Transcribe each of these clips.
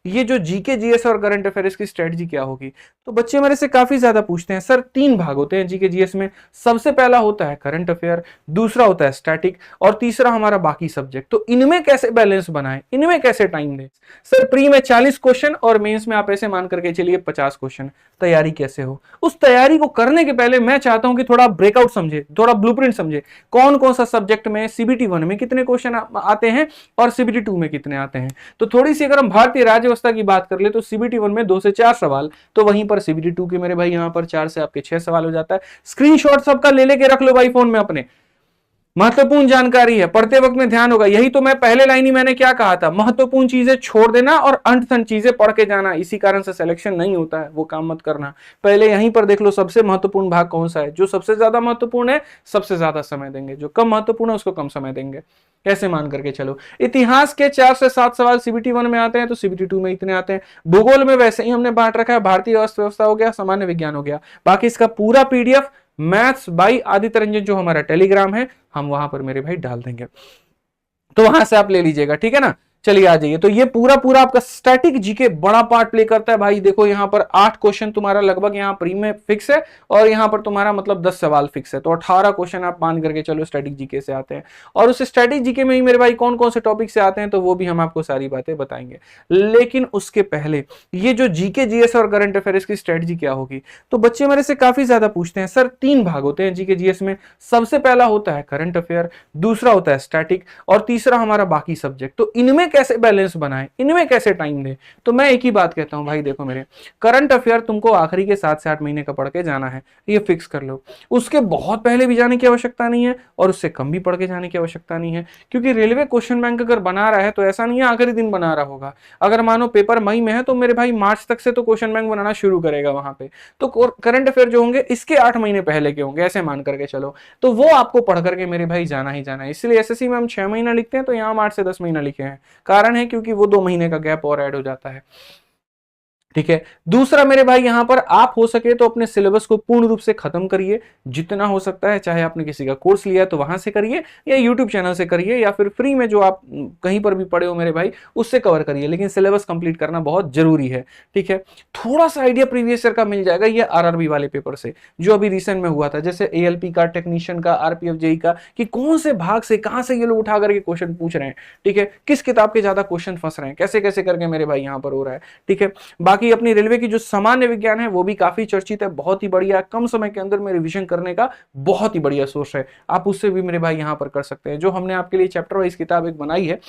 ये जो GK GS और करंट अफेयर्स की स्ट्रेटजी क्या होगी। तो बच्चे मेरे से काफी ज्यादा पूछते हैं सर, 3 भाग होते हैं जीके जीएस में। सबसे पहला होता है करंट अफेयर, दूसरा होता है स्टैटिक और तीसरा हमारा बाकी सब्जेक्ट। तो इनमें कैसे बैलेंस बनाएं, इनमें कैसे टाइम दें। सर प्री में 40 क्वेश्चन और मेंस में आप ऐसे मान करके चलिए 50 क्वेश्चन। तैयारी कैसे हो, उस तैयारी को करने के पहले मैं चाहता हूं कि थोड़ा ब्रेकआउट समझे, थोड़ा ब्लूप्रिंट समझे। कौन कौन सा सब्जेक्ट में सीबीटी 1 में कितने क्वेश्चन आते हैं और सीबीटी 2 में कितने आते हैं। तो थोड़ी सी अगर हम भारतीय राज्य व्यवस्था की बात कर ले तो सीबीटी 1 में 2 से 4 सवाल, तो वहीं पर सीबीटी 2 के मेरे भाई यहां पर 4 से आपके 6 सवाल हो जाता है। स्क्रीनशॉट सबका ले लेके रख लो भाई फोन में अपने, महत्वपूर्ण जानकारी है, पढ़ते वक्त में ध्यान होगा। यही तो मैं पहले लाइन ही मैंने क्या कहा था, महत्वपूर्ण चीजें छोड़ देना और अंत चीजें पढ़ के जाना। इसी कारण से सिलेक्शन नहीं होता है, वो काम मत करना। पहले यहीं पर देख लो सबसे महत्वपूर्ण भाग कौन सा है। जो सबसे ज्यादा महत्वपूर्ण है सबसे ज्यादा समय देंगे, जो कम महत्वपूर्ण है उसको कम समय देंगे। कैसे मान करके चलो, इतिहास के 4 से 7 सवाल सीबीटी 1 में आते हैं तो सीबीटी 2 में इतने आते हैं। भूगोल में वैसे ही हमने बांट रखा है, भारतीय अर्थव्यवस्था हो गया, सामान्य विज्ञान हो गया। बाकी इसका पूरा PDF maths by Aditya Ranjan जो हमारा टेलीग्राम है, हम वहां पर मेरे भाई डाल देंगे, तो वहां से आप ले लीजिएगा, ठीक है ना। चलिए आ जाइए। तो ये पूरा पूरा आपका स्टैटिक जीके बड़ा पार्ट प्ले करता है भाई। देखो यहाँ पर 8 क्वेश्चन तुम्हारा लगभग यहाँ प्री में फिक्स है और यहाँ पर तुम्हारा मतलब 10 सवाल फिक्स है, तो 18 क्वेश्चन आप मान करके चलो स्टैटिक जीके से आते हैं। और उस स्टैटिक जीके में ही मेरे भाई कौन कौन से टॉपिक से आते हैं तो वो भी हम आपको सारी बातें बताएंगे। लेकिन उसके पहले ये जो जीके जीएस और करंट अफेयर्स की स्ट्रेटजी क्या होगी। तो बच्चे मेरे से काफी ज्यादा पूछते हैं सर, 3 भाग होते हैं जीके जीएस में। सबसे पहला होता है करंट अफेयर, दूसरा होता है स्टैटिक और तीसरा हमारा बाकी सब्जेक्ट। तो इनमें कैसे बैलेंस बनाएं, इनमें कैसे टाइम दें। तो मैं एक ही बात कहता हूं भाई, देखो मेरे करंट अफेयर तुमको आखिरी के 7 से 8 महीने का पढ़ के जाना है, ये फिक्स कर लो। उसके बहुत पहले भी जाने की आवश्यकता नहीं है और उससे कम भी पढ़ के जाने की आवश्यकता नहीं है, क्योंकि रेलवे क्वेश्चन बैंक अगर बना रहा है तो ऐसा नहीं है आखिरी दिन बना रहा होगा। अगर मानो पेपर मई में है तो मेरे भाई मार्च तक से तो क्वेश्चन बैंक बनाना शुरू करेगा वहां पे। तो करंट अफेयर जो होंगे इसके 8 महीने पहले के होंगे, ऐसे मान करके चलो। तो वो आपको पढ़ करके मेरे भाई जाना ही जाना है। इसलिए एसएससी में हम 6 महीना लिखते हैं तो यहाँ हम 8 से 10 महीना लिखे हैं। कारण है क्योंकि वो 2 महीने का गैप और ऐड हो जाता है, ठीक है। दूसरा मेरे भाई यहां पर आप हो सके तो अपने सिलेबस को पूर्ण रूप से खत्म करिए, जितना हो सकता है। चाहे आपने किसी का कोर्स लिया है तो वहां से करिए या यूट्यूब चैनल से करिए या फिर फ्री में जो आप कहीं पर भी पढ़े हो मेरे भाई उससे कवर करिए, लेकिन सिलेबस कंप्लीट करना बहुत जरूरी है, ठीक है। थोड़ा सा आइडिया प्रीवियस ईयर का मिल जाएगा ये आरआरबी वाले पेपर से जो अभी रिसेंट में हुआ था, जैसे एएलपी का, टेक्नीशियन का, आरपीएफ जेई का, कि कौन से भाग से कहां से ये लोग उठा करके क्वेश्चन पूछ रहे हैं, ठीक है। किस किताब के ज्यादा क्वेश्चन फंस रहे हैं, कैसे कैसे करके मेरे भाई यहां पर हो रहा है, ठीक है। बाकी अपनी रेलवे की जो सामान्य विज्ञान है वो भी काफी चर्चित है, बहुत ही बढ़िया, कम समय के अंदर में रिवीजन करने का बहुत ही बढ़िया सोर्स है। आप उससे भी मेरे भाई यहां पर कर सकते हैं। जो हमने आपके लिए चैप्टर वाइज किताब एक बनाई है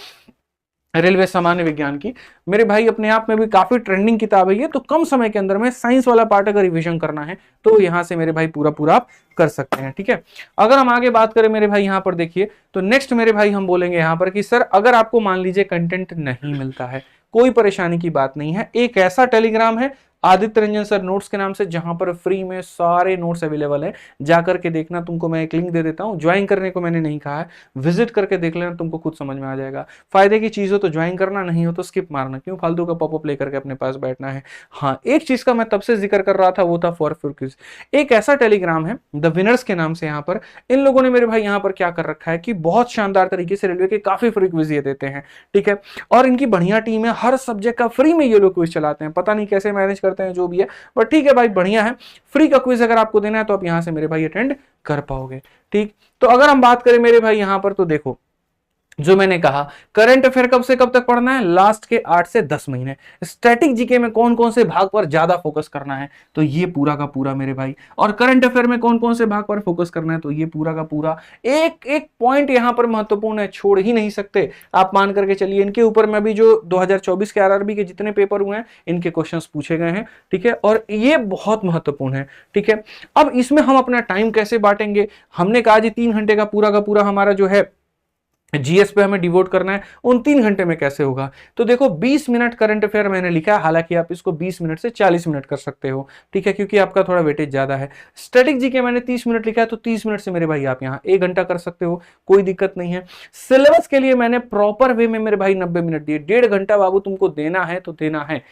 रेलवे सामान्य विज्ञान की, मेरे भाई अपने आप में भी काफी ट्रेंडिंग किताब है ये। तो कम समय के अंदर में साइंस वाला पार्ट अगर रिवीजन करना है तो यहां से मेरे भाई पूरा पूरा आप कर सकते हैं, ठीक है। अगर हम आगे बात करें मेरे भाई यहां पर देखिए, तो नेक्स्ट मेरे भाई हम बोलेंगे यहां पर कि सर अगर आपको मान लीजिए कंटेंट नहीं मिलता है, कोई परेशानी की बात नहीं है। एक ऐसा टेलीग्राम है आदित्य रंजन सर नोट्स के नाम से, जहां पर फ्री में सारे नोट्स अवेलेबल है। जाकर के देखना, तुमको मैं एक लिंक दे देता हूं। ज्वाइन करने को मैंने नहीं कहा है, विजिट करके देख लेना, तुमको खुद समझ में आ जाएगा। फायदे की चीज हो तो ज्वाइन करना, नहीं हो तो स्किप मारना, क्यों फालतू का पॉपअप ले करके अपने पास बैठना है। हाँ, एक चीज का मैं तब से जिक्र कर रहा था, वो था फॉर क्विज। एक ऐसा टेलीग्राम है द विनर्स के नाम से, यहाँ पर इन लोगों ने मेरे भाई यहाँ पर क्या कर रखा है कि बहुत शानदार तरीके से रेलवे के काफी फ्री क्विज ये देते हैं, ठीक है। और इनकी बढ़िया टीम है, हर सब्जेक्ट का फ्री में ये लोग क्विज चलाते हैं। पता नहीं कैसे मैनेज करते हैं, जो भी है, बट ठीक है भाई, बढ़िया है। फ्री का क्विज अगर आपको देना है तो आप यहां से मेरे भाई अटेंड कर पाओगे, ठीक। तो अगर हम बात करें मेरे भाई यहां पर, तो देखो जो मैंने कहा करंट अफेयर कब से कब तक पढ़ना है, लास्ट के 8 से 10 महीने। स्टैटिक जीके में कौन कौन से भाग पर ज्यादा फोकस करना है, तो ये पूरा का पूरा मेरे भाई। और करंट अफेयर में कौन कौन से भाग पर फोकस करना है, तो ये पूरा का पूरा। एक एक पॉइंट यहां पर महत्वपूर्ण है, छोड़ ही नहीं सकते। आप मान करके चलिए, इनके ऊपर में भी जो 2024 के आरआरबी के जितने पेपर हुए हैं इनके क्वेश्चंस पूछे गए हैं, ठीक है। और ये बहुत महत्वपूर्ण है, ठीक है। अब इसमें हम अपना टाइम कैसे बांटेंगे, हमने कहा जी 3 घंटे का पूरा हमारा जो है जीएस पे हमें डिवोट करना है। उन 3 घंटे में कैसे होगा, तो देखो 20 मिनट करंट अफेयर मैंने लिखा है, हालांकि आप इसको 20 मिनट से 40 मिनट कर सकते हो, ठीक है, क्योंकि आपका थोड़ा वेटेज ज्यादा है। स्टैटिक जीके मैंने 30 मिनट लिखा है, तो 30 मिनट से मेरे भाई आप यहाँ 1 घंटा कर सकते हो, कोई दिक्कत नहीं है। सिलेबस के लिए मैंने प्रॉपर वे में मेरे भाई 90 मिनट दिए। 1.5 घंटा बाबू तुमको देना है तो देना है,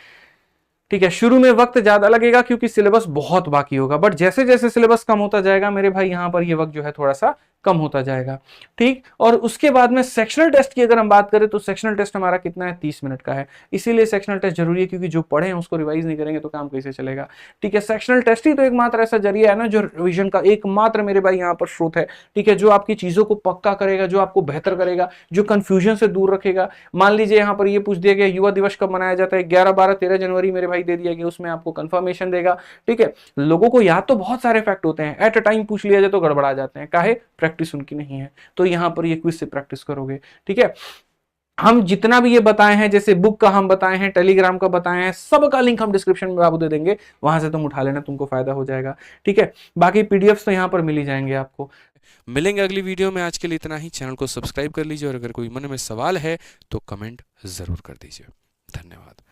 ठीक है। शुरू में वक्त ज्यादा लगेगा क्योंकि सिलेबस बहुत बाकी होगा, बट जैसे जैसे सिलेबस कम होता जाएगा मेरे भाई यहाँ पर ये वक्त जो है थोड़ा सा कम होता जाएगा। ठीक, और उसके बाद में सेक्शनल टेस्ट की अगर हम बात करें तो सेक्शनल टेस्ट हमारा कितना है, 30 मिनट का है। इसीलिए सेक्शनल टेस्ट जरूरी है, क्योंकि जो पढ़े हैं उसको रिवाइज नहीं करेंगे तो काम कैसे चलेगा। ठीक है, सेक्शनल टेस्ट ही तो एकमात्र ऐसा जरिया है ना जो रिवीजन का एकमात्र मेरे भाई यहाँ पर स्रोत है। ठीक है, जो आपकी चीजों को पक्का करेगा, जो आपको बेहतर करेगा, जो कंफ्यूजन से दूर रखेगा। मान लीजिए यहाँ पर ये पूछ दिया गया युवा दिवस कब मनाया जाता है, 11, 12, 13 जनवरी मेरे भाई दे दिया गया, उसमें आपको कंफर्मेशन देगा। ठीक है, लोगों को याद तो बहुत सारे फैक्ट होते हैं, एट अ टाइम पूछ लिया जाए तो गड़बड़ा जाते हैं, काहे, प्रैक्टिस उनकी नहीं है। तो यहां पर ये क्विज से प्रैक्टिस करोगे। ठीक है, हम जितना भी ये बताए हैं, जैसे बुक का हम बताए हैं, टेलीग्राम का बताए हैं, सबका लिंक हम डिस्क्रिप्शन में बाबू दे देंगे, वहां से तुम उठा लेना, तुमको फायदा हो जाएगा। ठीक है, बाकी पीडीएफ तो यहाँ पर मिल ही जाएंगे आपको। मिलेंगे अगली वीडियो में। आज के लिए इतना ही। चैनल को सब्सक्राइब कर लीजिए और अगर कोई मन में सवाल है तो कमेंट जरूर कर दीजिए। धन्यवाद।